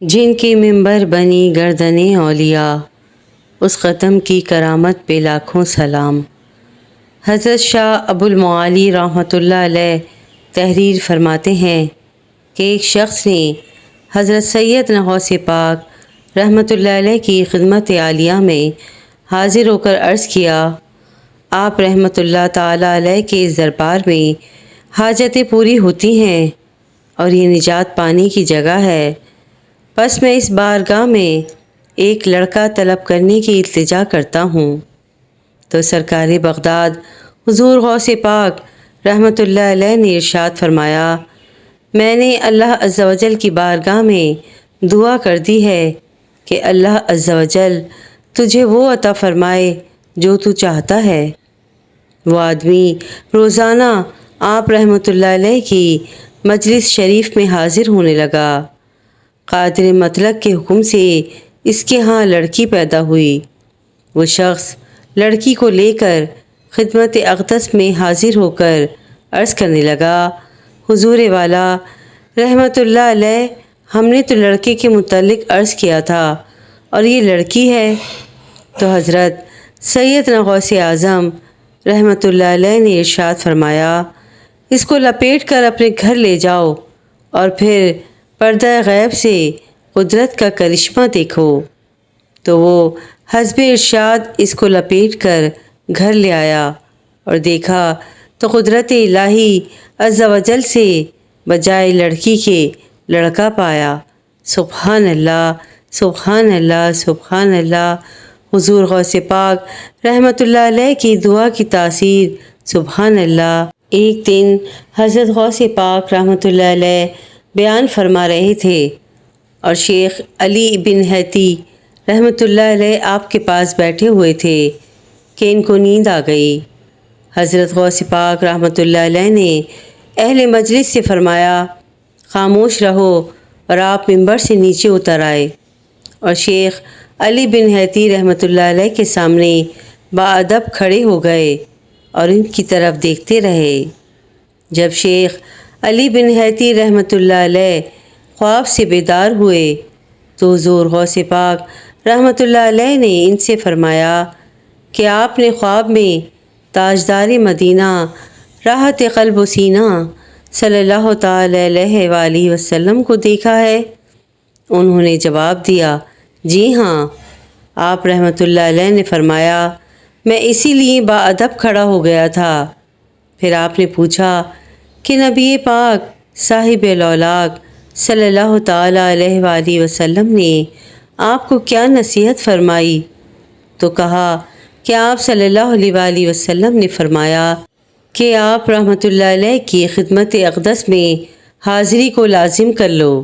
جن کی منبر بنی گردن اولیاء، اس قدم کی کرامت پہ لاکھوں سلام۔ حضرت شاہ ابو المعالی رحمۃ اللہ علیہ تحریر فرماتے ہیں کہ ایک شخص نے حضرت سیدنا غوث پاک رحمۃ اللہ علیہ کی خدمت عالیہ میں حاضر ہو کر عرض کیا، آپ رحمۃ اللہ تعالیٰ علیہ کے اس دربار میں حاجتیں پوری ہوتی ہیں اور یہ نجات پانے کی جگہ ہے، بس میں اس بارگاہ میں ایک لڑکا طلب کرنے کی التجا کرتا ہوں۔ تو سرکار بغداد حضور غوث پاک رحمۃ اللہ علیہ نے ارشاد فرمایا، میں نے اللہ عز و جل کی بارگاہ میں دعا کر دی ہے کہ اللہ عز و جل تجھے وہ عطا فرمائے جو تو چاہتا ہے۔ وہ آدمی روزانہ آپ رحمۃ اللہ علیہ کی مجلس شریف میں حاضر ہونے لگا۔ قادر مطلق کے حکم سے اس کے ہاں لڑکی پیدا ہوئی۔ وہ شخص لڑکی کو لے کر خدمت اقدس میں حاضر ہو کر عرض کرنے لگا، حضور والا رحمۃ اللہ علیہ، ہم نے تو لڑکے کے متعلق عرض کیا تھا اور یہ لڑکی ہے۔ تو حضرت سیدنا غوث اعظم رحمۃ اللہ علیہ نے ارشاد فرمایا، اس کو لپیٹ کر اپنے گھر لے جاؤ اور پھر پردہ غیب سے قدرت کا کرشمہ دیکھو۔ تو وہ حسب ارشاد اس کو لپیٹ کر گھر لے آیا اور دیکھا تو قدرت الہی عز و جل سے بجائے لڑکی کے لڑکا پایا۔ سبحان اللہ، سبحان اللہ، سبحان اللہ۔ حضور غوث پاک رحمۃ اللہ علیہ کی دعا کی تاثیر، سبحان اللہ۔ ایک دن حضرت غوث پاک رحمۃ اللہ علیہ بیان فرما رہے تھے اور شیخ علی بن حیتی رحمۃ اللہ علیہ آپ کے پاس بیٹھے ہوئے تھے کہ ان کو نیند آ گئی۔ حضرت غوث پاک رحمۃ اللہ علیہ نے اہل مجلس سے فرمایا، خاموش رہو، اور آپ منبر سے نیچے اتر آئے اور شیخ علی بن حیتی رحمۃ اللہ علیہ کے سامنے باادب کھڑے ہو گئے اور ان کی طرف دیکھتے رہے۔ جب شیخ علی بن حیتی رحمۃ اللہ علیہ خواب سے بیدار ہوئے تو حضور غوث پاک رحمۃ اللہ علیہ نے ان سے فرمایا کہ آپ نے خواب میں تاجدار مدینہ راحت قلب و سینہ صلی اللہ تعالی علیہ وآلہ وسلم کو دیکھا ہے؟ انہوں نے جواب دیا، جی ہاں۔ آپ رحمۃ اللہ علیہ نے فرمایا، میں اسی لیے باادب کھڑا ہو گیا تھا۔ پھر آپ نے پوچھا کہ نبی پاک صاحب الاولاق صلی اللہ تعالی علیہ وآلہ وسلم نے آپ کو کیا نصیحت فرمائی؟ تو کہا کہ آپ صلی اللہ علیہ وآلہ وسلم نے فرمایا کہ آپ رحمۃ اللہ علیہ کی خدمت اقدس میں حاضری کو لازم کر لو۔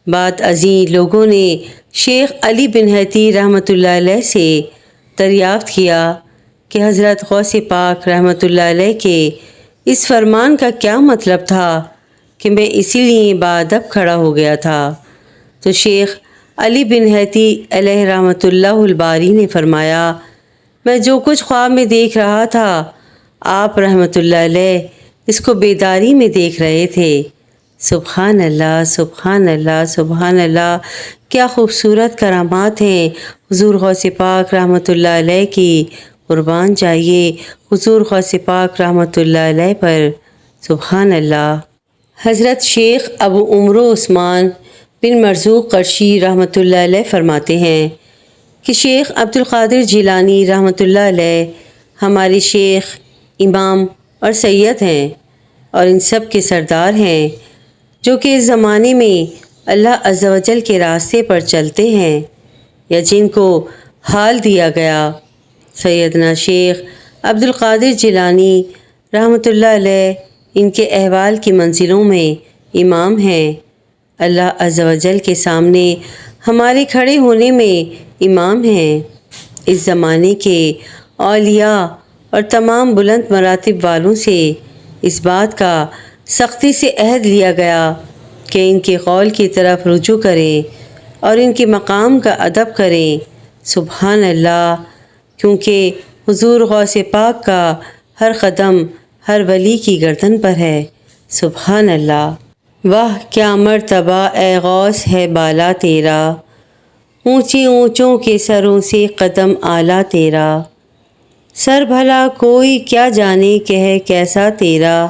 بعد ازیں لوگوں نے شیخ علی بن حیتی رحمۃ اللہ علیہ سے دریافت کیا کہ حضرت غوث پاک رحمۃ اللہ علیہ کے اس فرمان کا کیا مطلب تھا کہ میں اسی لیے باادب کھڑا ہو گیا تھا۔ تو شیخ علی بن حیتی علیہ رحمۃ اللہ الباری نے فرمایا، میں جو کچھ خواب میں دیکھ رہا تھا آپ رحمۃ اللہ علیہ اس کو بیداری میں دیکھ رہے تھے۔ سبحان اللہ، سبحان اللہ، سبحان اللہ۔ کیا خوبصورت کرامات ہیں حضور غوث پاک رحمۃ اللہ علیہ کی، قربان جائیے حضور غوث پاک رحمۃ اللہ علیہ پر، سبحان اللہ۔ حضرت شیخ ابو عمرو عثمان بن مرزوق قرشی رحمۃ اللہ علیہ فرماتے ہیں کہ شیخ عبد القادر جیلانی رحمۃ اللہ علیہ ہمارے شیخ، امام اور سید ہیں اور ان سب کے سردار ہیں جو کہ اس زمانے میں اللہ عز و جل کے راستے پر چلتے ہیں یا جن کو حال دیا گیا۔ سیدنا شیخ عبد القادر جیلانی رحمۃ اللہ علیہ ان کے احوال کی منزلوں میں امام ہیں۔ اللہ عز و جل کے سامنے ہمارے کھڑے ہونے میں امام ہیں۔ اس زمانے کے اولیاء اور تمام بلند مراتب والوں سے اس بات کا سختی سے عہد لیا گیا کہ ان کے قول کی طرف رجوع کریں اور ان کے مقام کا ادب کریں۔ سبحان اللہ، کیونکہ حضور غوث پاک کا ہر قدم ہر ولی کی گردن پر ہے۔ سبحان اللہ۔ واہ کیا مرتبہ اے غوث ہے بالا تیرا، اونچی اونچوں کے سروں سے قدم اعلیٰ تیرا، سر بھلا کوئی کیا جانے کہ ہے کیسا تیرا،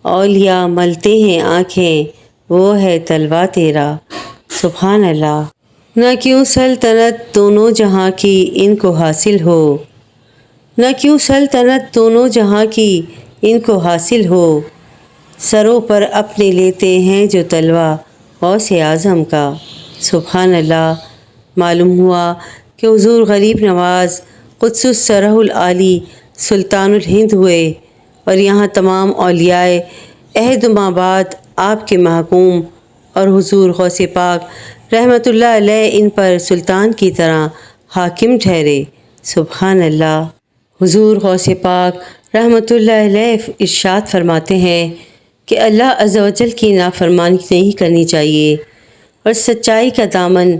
اولیاء ملتے ہیں آنکھیں وہ ہے طلوہ تیرا۔ سبحان اللہ۔ نہ کیوں سلطنت دونوں جہاں کی ان کو حاصل ہو، نہ کیوں سلطنت دونوں جہاں کی ان کو حاصل ہو، سروں پر اپنے لیتے ہیں جو طلوہ غوث اعظم کا۔ سبحان اللہ۔ معلوم ہوا کہ حضور غریب نواز قدس السرح العالی سلطان الہند ہوئے اور یہاں تمام اولیاء عہد و مابعد آپ کے محکوم، اور حضور غوث پاک رحمۃ اللہ علیہ ان پر سلطان کی طرح حاکم ٹھہرے۔ سبحان اللہ۔ حضور غوث پاک رحمۃ اللہ علیہ ارشاد فرماتے ہیں کہ اللہ عز و جل کی نافرمانی نہیں کرنی چاہیے اور سچائی کا دامن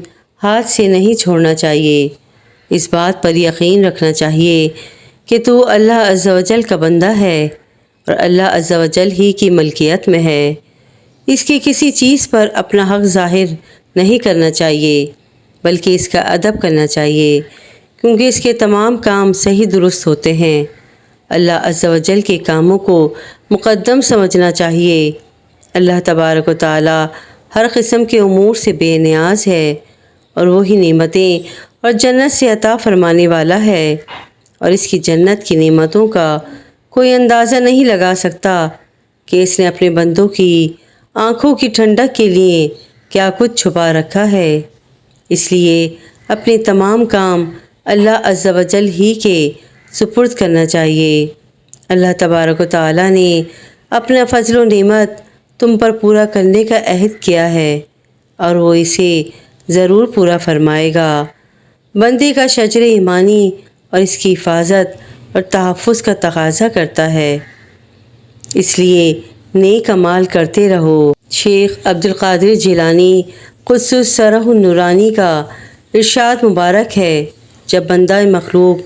ہاتھ سے نہیں چھوڑنا چاہیے۔ اس بات پر یقین رکھنا چاہیے کہ تو اللہ عز و جل کا بندہ ہے اور اللہ عز و جل ہی کی ملکیت میں ہے۔ اس کی کسی چیز پر اپنا حق ظاہر نہیں کرنا چاہیے بلکہ اس کا ادب کرنا چاہیے، کیونکہ اس کے تمام کام صحیح درست ہوتے ہیں۔ اللہ عز و جل کے کاموں کو مقدم سمجھنا چاہیے۔ اللہ تبارک و تعالی ہر قسم کے امور سے بے نیاز ہے اور وہی نعمتیں اور جنت سے عطا فرمانے والا ہے، اور اس کی جنت کی نعمتوں کا کوئی اندازہ نہیں لگا سکتا کہ اس نے اپنے بندوں کی آنکھوں کی ٹھنڈک کے لیے کیا کچھ چھپا رکھا ہے۔ اس لیے اپنے تمام کام اللہ عز و جل ہی کے سپرد کرنا چاہیے۔ اللہ تبارک و تعالی نے اپنا فضل و نعمت تم پر پورا کرنے کا عہد کیا ہے اور وہ اسے ضرور پورا فرمائے گا۔ بندے کا شجر ایمانی اور اس کی حفاظت اور تحفظ کا تقاضا کرتا ہے، اس لیے نیک اعمال کرتے رہو۔ شیخ عبد القادر جیلانی قدس السرح النورانی کا ارشاد مبارک ہے، جب بندہ مخلوق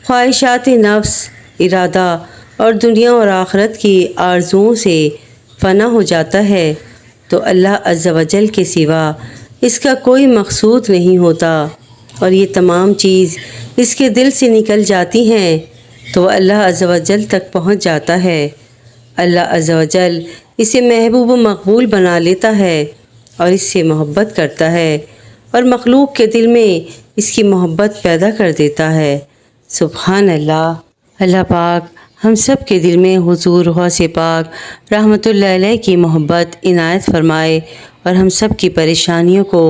خواہشات نفس، ارادہ اور دنیا اور آخرت کی آرزوؤں سے فنا ہو جاتا ہے تو اللہ عز و جل کے سوا اس کا کوئی مقصود نہیں ہوتا اور یہ تمام چیز اس کے دل سے نکل جاتی ہیں تو وہ اللہ عز و جل تک پہنچ جاتا ہے۔ اللہ عز و جل اسے محبوب و مقبول بنا لیتا ہے اور اس سے محبت کرتا ہے اور مخلوق کے دل میں اس کی محبت پیدا کر دیتا ہے۔ سبحان اللہ۔ اللہ پاک ہم سب کے دل میں حضور غوث پاک رحمۃ اللہ علیہ کی محبت عنایت فرمائے اور ہم سب کی پریشانیوں کو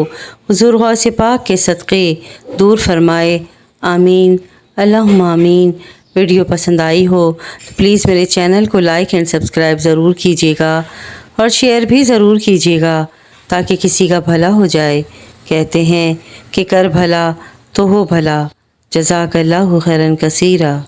حضور غوث پاک کے صدقے دور فرمائے۔ آمین، اللہم آمین۔ ویڈیو پسند آئی ہو تو پلیز میرے چینل کو لائک اینڈ سبسکرائب ضرور کیجیے گا اور شیئر بھی ضرور کیجیے گا تاکہ کسی کا بھلا ہو جائے۔ کہتے ہیں کہ کر بھلا تو ہو بھلا۔ جزاک اللہ خیرا کثیرا۔